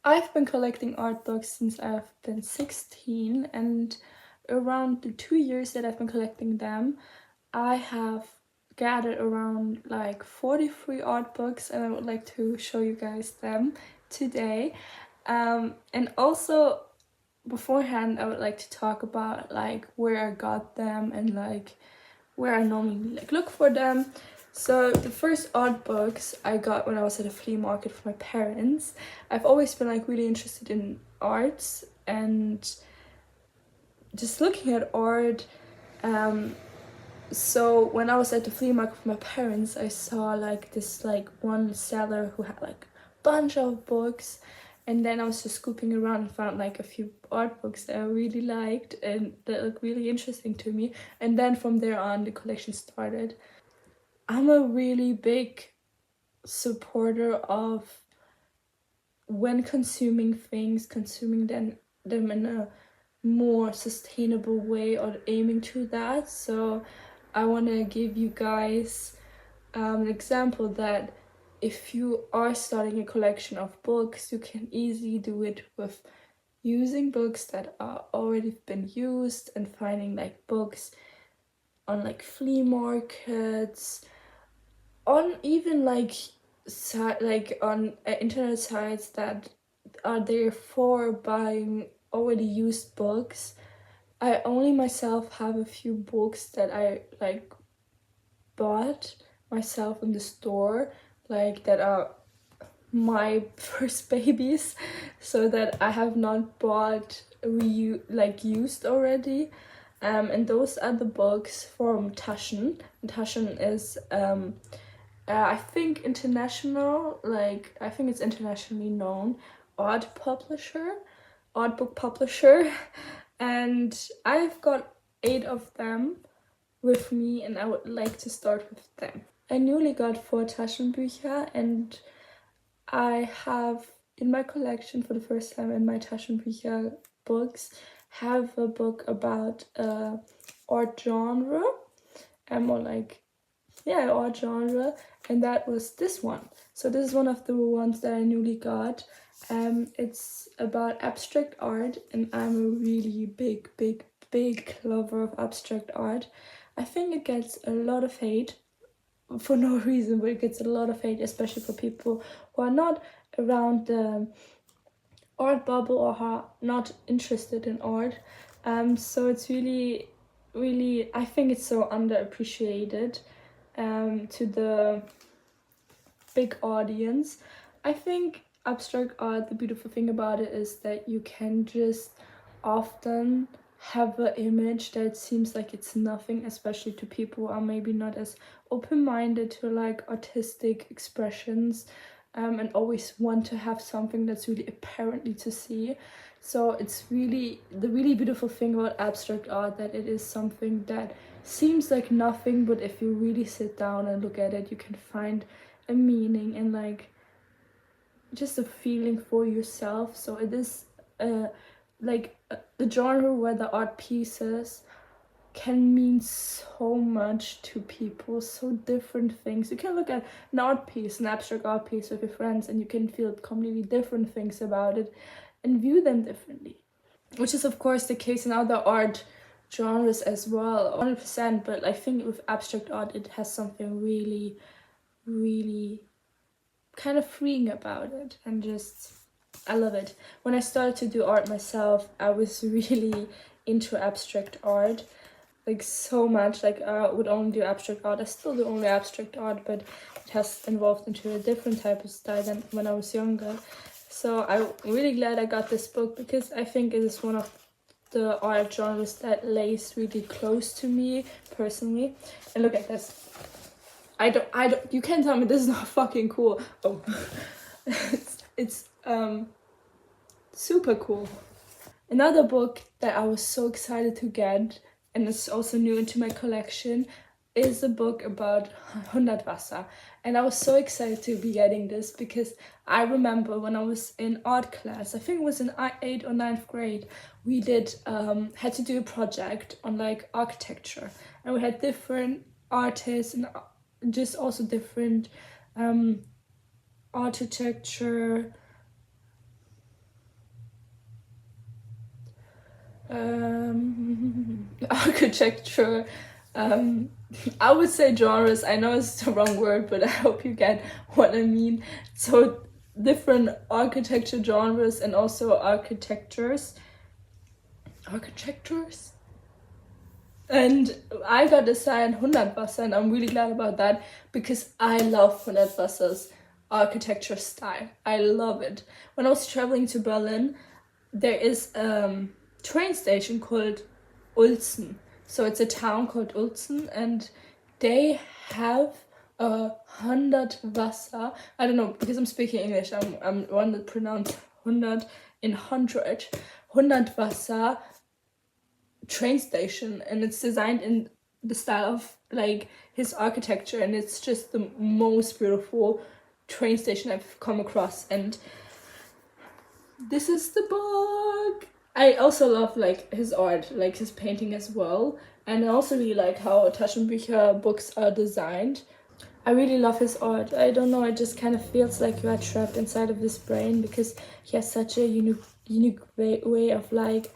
I've been collecting art books since I've been 16, and around the 2 years that I've been collecting them, I have gathered around like 43 art books, and I would like to show you guys them today. And also beforehand, I would like to talk about like where I got them and like where I normally like look for them. So the first art books I got when I was at a flea market for my parents. I've always been like really interested in arts and just looking at art. So when I was at the flea market with my parents, I saw like this like one seller who had like a bunch of books, and then I was just scooping around and found like a few art books that I really liked and that looked really interesting to me. And then from there on, the collection started. I'm a really big supporter of when consuming things, consuming them in a more sustainable way or aiming to that. So I want to give you guys an example that if you are starting a collection of books, you can easily do it with using books that are already been used and finding like books on like flea markets, on even like on internet sites that are there for buying already used books. I only myself have a few books that I like bought myself in the store, like that are my first babies, so that I have not bought used already. And those are the books from Taschen. Taschen is I think I think it's internationally known art book publisher, and I've got 8 of them with me, and I would like to start with them. I newly got 4 Taschenbücher, and I have in my collection for the first time in my Taschenbücher books have a book about art genre, or like art genre, and that was this one. So this is one of the ones that I newly got. It's about abstract art, and I'm a really big lover of abstract art. I think it gets a lot of hate for no reason, but it gets a lot of hate, especially for people who are not around the art bubble or are not interested in art. So it's really, I think it's so underappreciated to the big audience. I think abstract art, the beautiful thing about it is that you can just often have an image that seems like it's nothing, especially to people who are maybe not as open-minded to like artistic expressions, and always want to have something that's really apparently to see. So it's really the really beautiful thing about abstract art, that it is something that seems like nothing, but if you really sit down and look at it, you can find a meaning and like just a feeling for yourself. So it is the genre where the art pieces can mean so much to people, so different things. You can look at an art piece, an abstract art piece with your friends, and you can feel completely different things about it and view them differently, which is of course the case in other art genres as well, 100%. But I think with abstract art, it has something really kind of freeing about it, and just I love it. When I started to do art myself, I was really into abstract art, like so much. Like I would only do abstract art. I still do only abstract art, but it has evolved into a different type of style than when I was younger. So I'm really glad I got this book, because I think it is one of the art genres that lays really close to me personally. And look at this. I don't, you can't tell me this is not fucking cool. Oh, it's super cool. Another book that I was so excited to get, and it's also new into my collection, is a book about Hundertwasser. And I was so excited to be getting this, because I remember when I was in art class, I think it was in 8th or 9th grade, we did had to do a project on like architecture, and we had different artists and just also different architecture Architecture. I would say genres. I know it's the wrong word, but I hope you get what I mean. So different architecture genres and also architectures. And I got assigned 100 Wasser, and I'm really glad about that because I love 100 Wasser's architecture style. I love it. When I was traveling to Berlin, there is a train station called Uelzen. So it's a town called Uelzen, and they have 100 Wasser. I don't know, because I'm speaking English, I'm want to pronounce 100 in 100. 100 Wasser train station, and it's designed in the style of like his architecture, and it's just the most beautiful train station I've come across. And this is the book. I also love like his art, like his painting as well, and I also really like how Taschenbücher books are designed. I really love his art. I don't know, it just kind of feels like you are trapped inside of his brain because he has such a unique way of like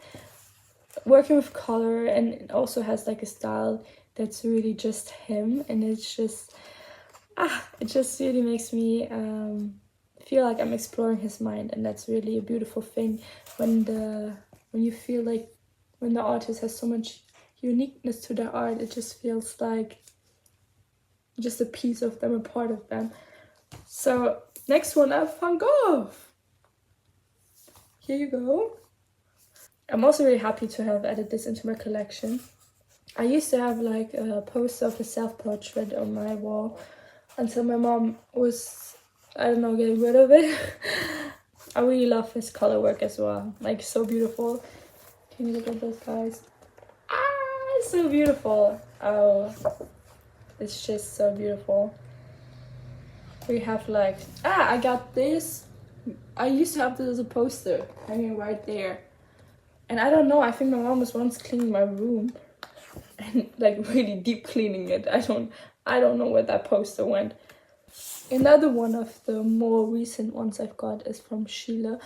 working with color, and it also has like a style that's really just him, and it's just it just really makes me feel like I'm exploring his mind, and that's really a beautiful thing when you feel like when the artist has so much uniqueness to their art, it just feels like just a piece of them, a part of them. So next one, I have Van Gogh. Here you go. I'm also really happy to have added this into my collection. I used to have like a poster of a self-portrait on my wall until my mom was, I don't know, getting rid of it. I really love his color work as well, like so beautiful. Can you look at those guys? It's so beautiful. Oh, it's just so beautiful. We have like, I got this. I used to have this as a poster hanging right there. And I don't know, I think my mom was once cleaning my room and like really deep cleaning it. I don't know where that poster went. Another one of the more recent ones I've got is from Sheila.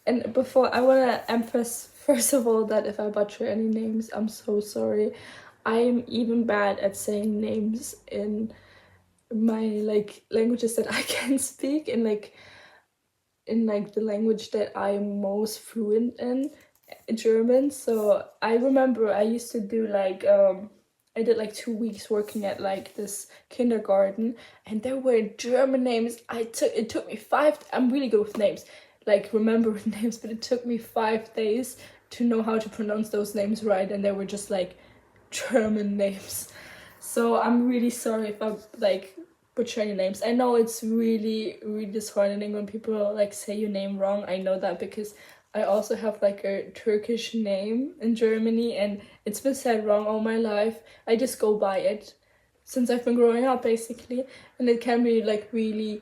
And before, I want to emphasize first of all that if I butcher any names, I'm so sorry. I'm even bad at saying names in my like languages that I can speak, in the language that I'm most fluent in, German. So I remember I used to do like I did like 2 weeks working at like this kindergarten, and there were German names. It took me I'm really good with names, like remembering names, but it took me 5 days to know how to pronounce those names right, and they were just like German names. So I'm really sorry if I like butcher any names. I know it's really disheartening when people like say your name wrong. I know that because I also have like a Turkish name in Germany, and it's been said wrong all my life. I just go by it since I've been growing up basically, and it can be like really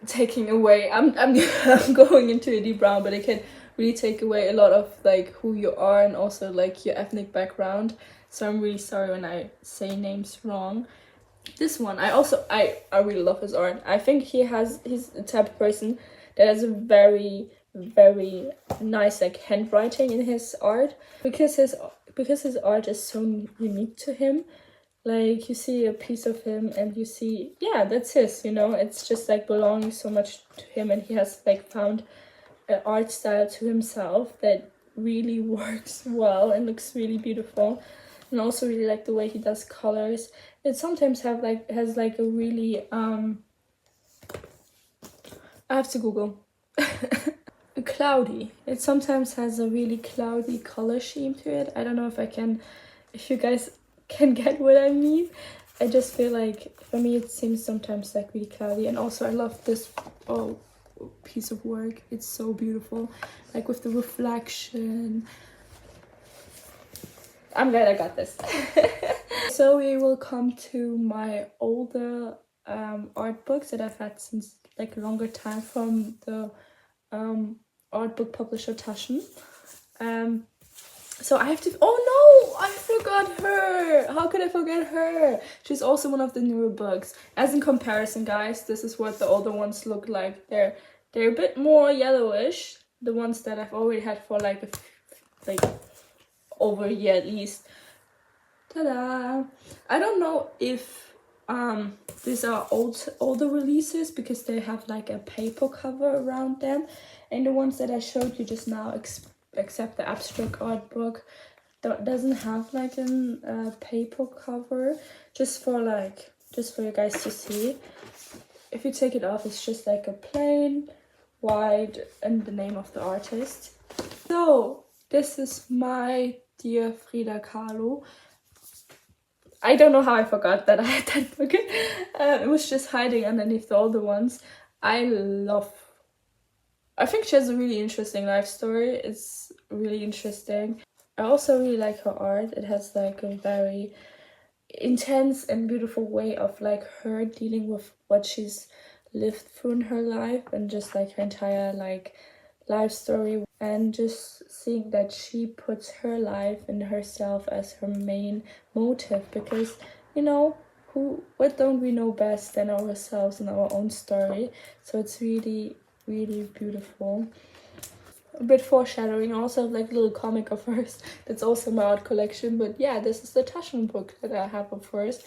taking away. I'm I'm going into a deep round, but it can really take away a lot of like who you are and also like your ethnic background. So I'm really sorry when I say names wrong. This one, I really love his art. I think he's the type of person that has a very nice like handwriting in his art, because his art is so unique to him. Like you see a piece of him and you see, yeah, that's his, it's just like belonging so much to him, and he has like found an art style to himself that really works well and looks really beautiful. And also really like the way he does colors. It sometimes has like a really I have to Google. Cloudy. It sometimes has a really cloudy color scheme to it. I don't know if you guys can get what I mean. I just feel like for me it seems sometimes like really cloudy. And also I love this piece of work. It's so beautiful, like with the reflection. I'm glad I got this. So we will come to my older art books that I've had since like a longer time from the art book publisher Taschen. So I have to, oh no, I forgot her. How could I forget her? She's also one of the newer books. As in comparison, guys, this is what the older ones look like. They're a bit more yellowish. The ones that I've already had for like like over a year at least. Ta-da! I don't know if these are older releases because they have like a paper cover around them, and the ones that I showed you just now, except the abstract art book, doesn't have like a paper cover. Just for you guys to see. If you take it off, it's just like a plain white and the name of the artist. So this is my dear Frida Kahlo. I don't know how I forgot that I had that book. It was just hiding underneath all the ones. I think she has a really interesting life story. It's really interesting. I also really like her art. It has like a very intense and beautiful way of like her dealing with what she's lived through in her life, and just like her entire like life story, and just seeing that she puts her life and herself as her main motive, because you know, what don't we know best than ourselves and our own story? So it's really, really beautiful. A bit foreshadowing. I also have like a little comic of hers that's also my art collection. But yeah, this is the Taschen book that I have of hers.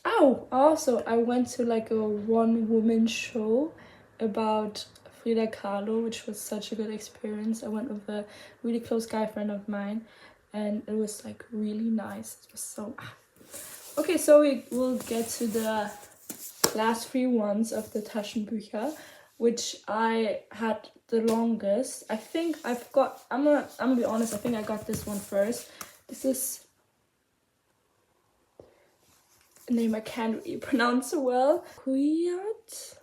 Oh, also I went to like a one-woman show about Frida Kahlo, which was such a good experience. I went with a really close guy friend of mine, and it was like really nice. It was so... Okay, so we will get to the last 3 ones of the Taschenbücher, which I had the longest. I think I've got... I'm gonna be honest, I think I got this one first. This is a name I can't really pronounce so well. Kuyat?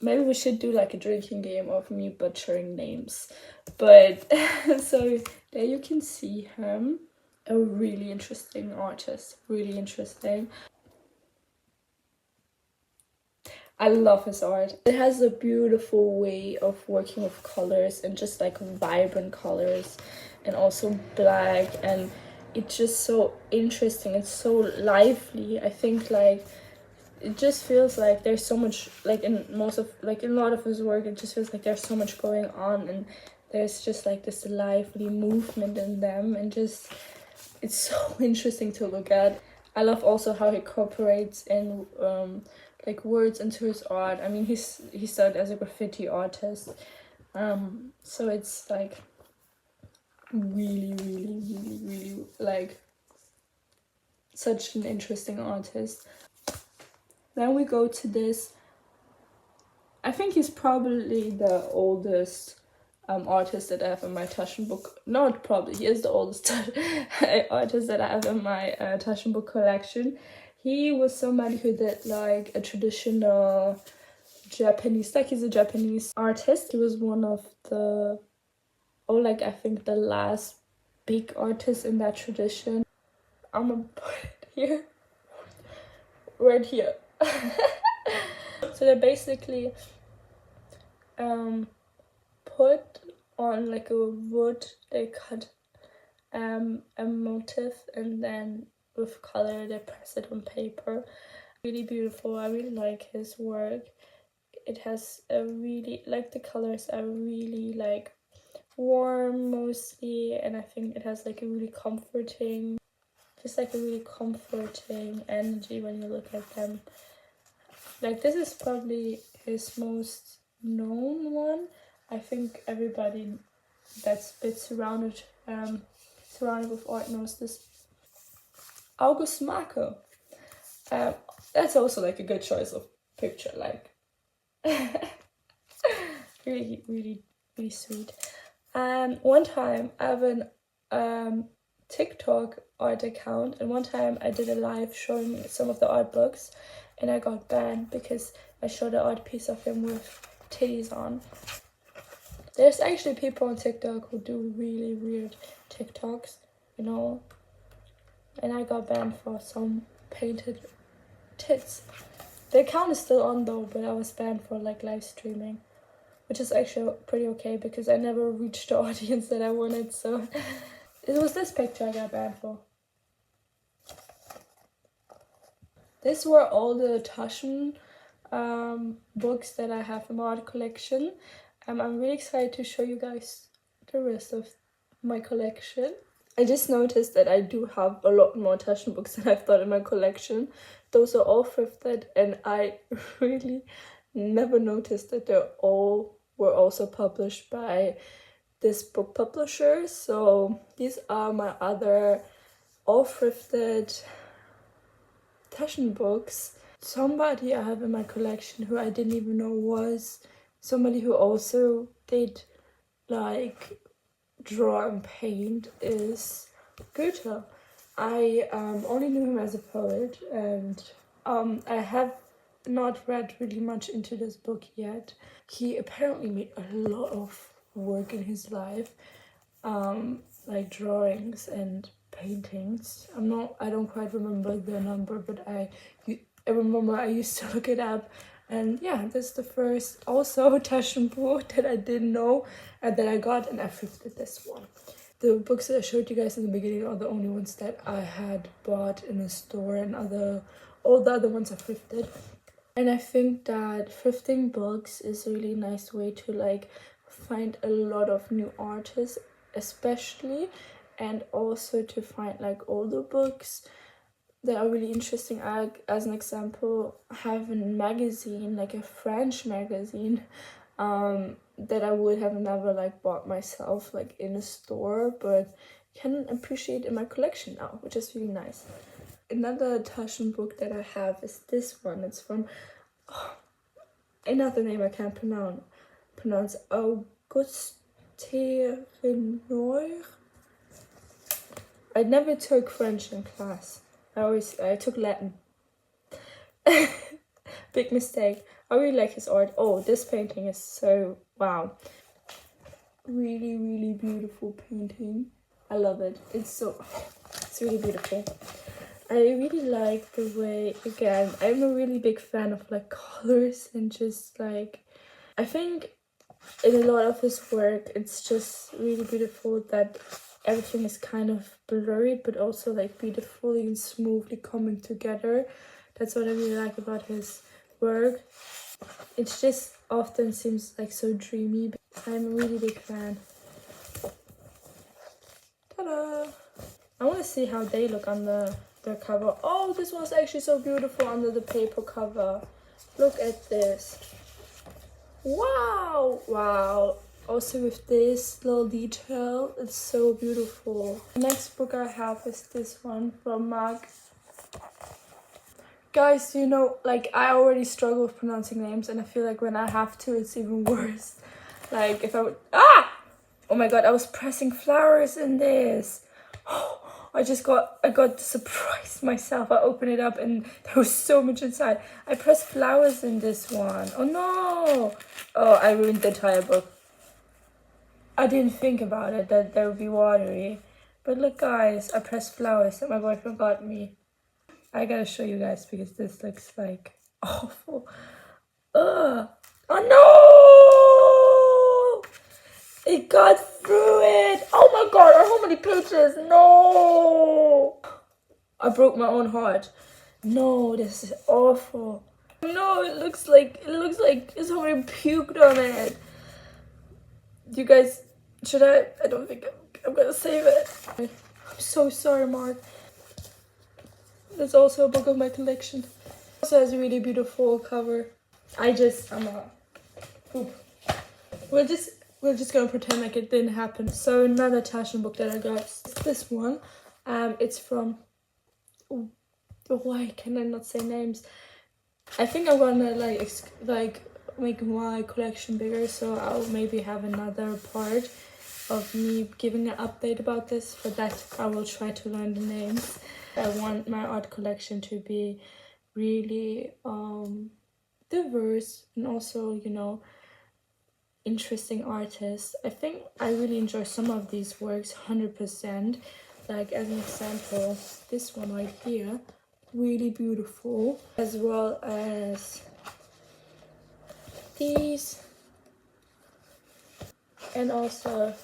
Maybe we should do like a drinking game of me butchering names. But so there you can see him. A really interesting artist. Really interesting. I love his art. It has a beautiful way of working with colors, and just like vibrant colors, and also black, and it's just so interesting. It's so lively. I think like it just feels like there's so much, like in a lot of his work, it just feels like there's so much going on, and there's just like this lively movement in them, and just it's so interesting to look at. I love also how he incorporates in like words into his art. I mean, he started as a graffiti artist, so it's like really, really, really, really like such an interesting artist. Then we go to this. I think he's probably the oldest artist that I have in my Taschen book. Not probably, he is the oldest artist that I have in my Taschen book collection. He was somebody who did like a traditional Japanese, like he's a Japanese artist. He was one of the, I think the last big artist in that tradition. I'm gonna put it here. Right here. So they basically put on like a wood, they cut a motif, and then with color they press it on paper. Really beautiful. I really like his work. It has a really, like the colors are really like warm mostly, and I think it has like a really comforting, just like a really comforting energy when you look at them. Like this is probably his most known one. I think everybody that's a bit surrounded with art knows this. August Macke. That's also like a good choice of picture, like really, really, really sweet. One time I have an TikTok art account, and one time I did a live showing some of the art books, and I got banned because I showed an art piece of him with titties on. There's actually people on TikTok who do really weird TikToks, you know, and I got banned for some painted tits. The account is still on though, but I was banned for like live streaming, which is actually pretty okay because I never reached the audience that I wanted, so it was this picture I got banned for. These were all the Taschen books that I have in my art collection. I'm really excited to show you guys the rest of my collection. I just noticed that I do have a lot more Taschen books than I've thought in my collection. Those are all thrifted, and I really never noticed that they all were also published by this book publisher. So these are my other all thrifted Taschen books. Somebody I have in my collection who I didn't even know was somebody who also did like draw and paint is Goethe. I only knew him as a poet, and I have not read really much into this book yet. He apparently made a lot of work in his life, like drawings and paintings. I don't quite remember the number, but I remember I used to look it up. And yeah, this is the first also Taschen book that I didn't know and that I got, and I thrifted this one. The books that I showed you guys in the beginning are the only ones that I had bought in a store, and all the other ones are thrifted. And I think that thrifting books is a really nice way to like find a lot of new artists, especially, and also to find like older books that are really interesting. I, as an example, have a magazine, like a French magazine, that I would have never like bought myself like in a store, but can appreciate in my collection now, which is really nice. Another Taschen book that I have is this one. It's from another name I can't pronounce August Macke. I never took French in class. I took Latin. Big mistake. I really like his art. Oh, this painting is so wow. Really, really beautiful painting. I love it. It's really beautiful. I really like the way, again, I'm a really big fan of like colors and just like, I think in a lot of his work, it's just really beautiful that everything is kind of blurry, but also like beautifully and smoothly coming together. That's what I really like about his work. It just often seems like so dreamy. I'm a really big fan. Ta-da! I want to see how they look on their cover. Oh, this one's actually so beautiful under the paper cover. Look at this. Wow! Wow! Also with this little detail, it's so beautiful. The next book I have is this one from Macke. Guys, you know, like I already struggle with pronouncing names, and I feel like when I have to, it's even worse. Like if I would, oh my god, I was pressing flowers in this. I got surprised myself. I opened it up and there was so much inside. I pressed flowers in this one. Oh no! Oh, I ruined the entire book. I didn't think about it, that they would be watery. But look guys, I pressed flowers that my boyfriend got me. I gotta show you guys because this looks like awful. Ugh. Oh no! It got through it! Oh my god, how many pages? No! I broke my own heart. No, this is awful. No, it looks like somebody puked on it. You guys, should I don't think I'm gonna save it. I'm so sorry, Mark. There's also a book of my collection. It also has a really beautiful cover. I'm a poop. We're just gonna pretend like it didn't happen. So another Taschen book that I got is this one. It's from, why can I not say names? I think I'm gonna like make my collection bigger, so I'll maybe have another part of me giving an update about this. For that, I will try to learn the names. I want my art collection to be really diverse and also, you know, interesting artists. I think I really enjoy some of these works 100%. Like as an example, this one right here, really beautiful, as well as these, and also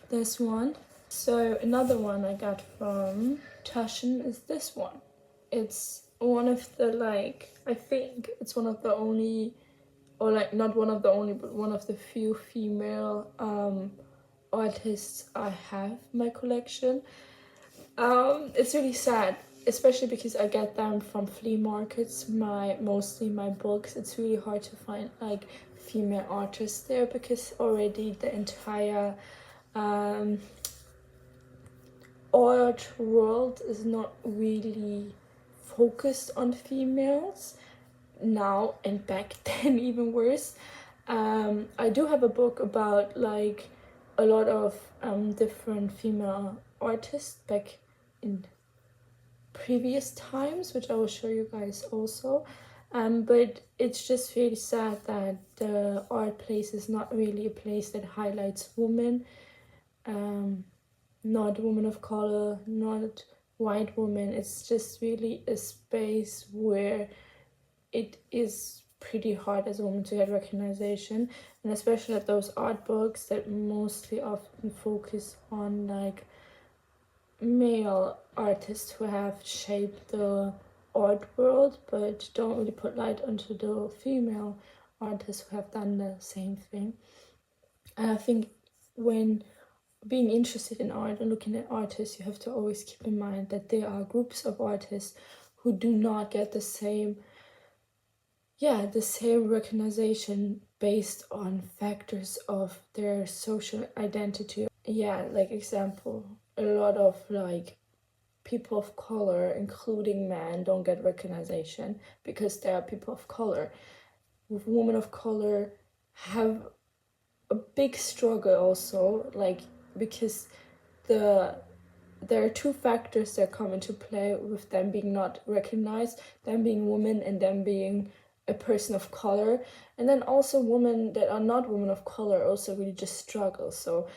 this one. So another one I got from Taschen is this one. It's one of the I think it's one of the only, or like not one of the only, but one of the few female artists I have in my collection. It's really sad, especially because I get them from flea markets. Mostly my books. It's really hard to find like female artists there because already the entire art world is not really focused on females now, and back then even worse. I do have a book about like a lot of different female artists back in previous times, which I will show you guys also. But it's just really sad that the art place is not really a place that highlights women, not women of color, not white women. It's just really a space where it is pretty hard as a woman to get recognition, and especially at those art books that mostly often focus on like male artists who have shaped the art world but don't really put light onto the female artists who have done the same thing. And I think when being interested in art and looking at artists, you have to always keep in mind that there are groups of artists who do not get the same recognition based on factors of their social identity. Like example, a lot of like people of color, including men, don't get recognition because they are people of color. Women of color have a big struggle also, like because there are two factors that come into play with them being not recognized, them being women and them being a person of color. And then also women that are not women of color also really just struggle. So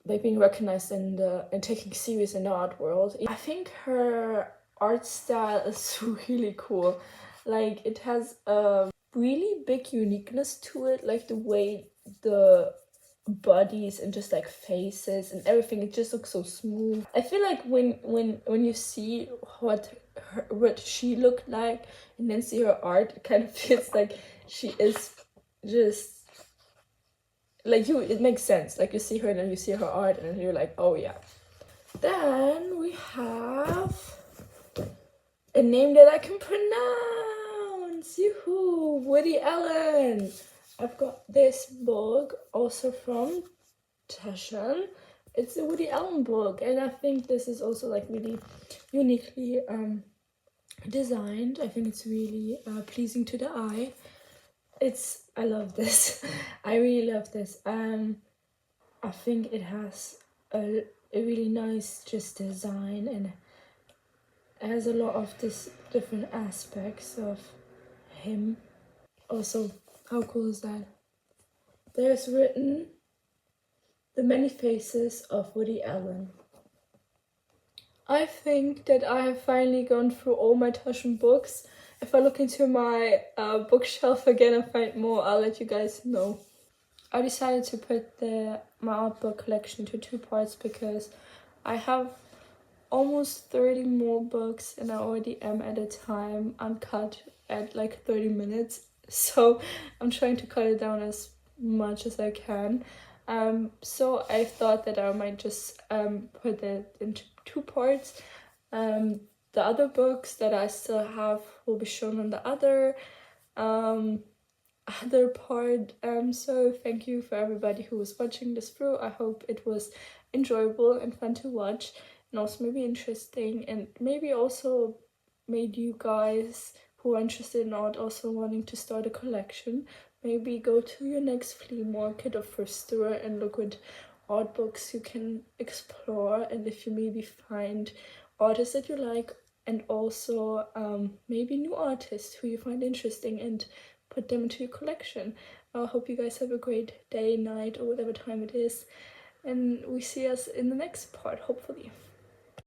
like being recognized and taken serious in the art world. I think her art style is really cool. Like it has a really big uniqueness to it, like the way the bodies and just like faces and everything, it just looks so smooth. I feel like when you see what she looked like and then see her art, it kind of feels like she is just like you, it makes sense. Like you see her and then you see her art and then you're like, oh yeah. Then we have a name that I can pronounce. Yoo-hoo, Woody Allen. I've got this book also from Taschen. It's a Woody Allen book, and I think this is also like really uniquely designed. I think it's really pleasing to the eye. I love this. I really love this. I think it has a really nice just design, and it has a lot of this different aspects of him. Also, how cool is that? There's written The Many Faces of Woody Allen. I think that I have finally gone through all my Taschen books. If I look into my bookshelf again and find more, I'll let you guys know. I decided to put my art book collection into 2 parts because I have almost 30 more books and I already am at a time uncut at like 30 minutes. So I'm trying to cut it down as much as I can. So I thought that I might just put it into 2 parts. The other books that I still have will be shown on the other part. So thank you for everybody who was watching this through. I hope it was enjoyable and fun to watch, and also maybe interesting, and maybe also made you guys who are interested in art also wanting to start a collection. Maybe go to your next flea market or thrift store and look at art books you can explore, and if you maybe find artists that you like, and also maybe new artists who you find interesting, and put them into your collection. I hope you guys have a great day, night, or whatever time it is, and we see us in the next part, hopefully.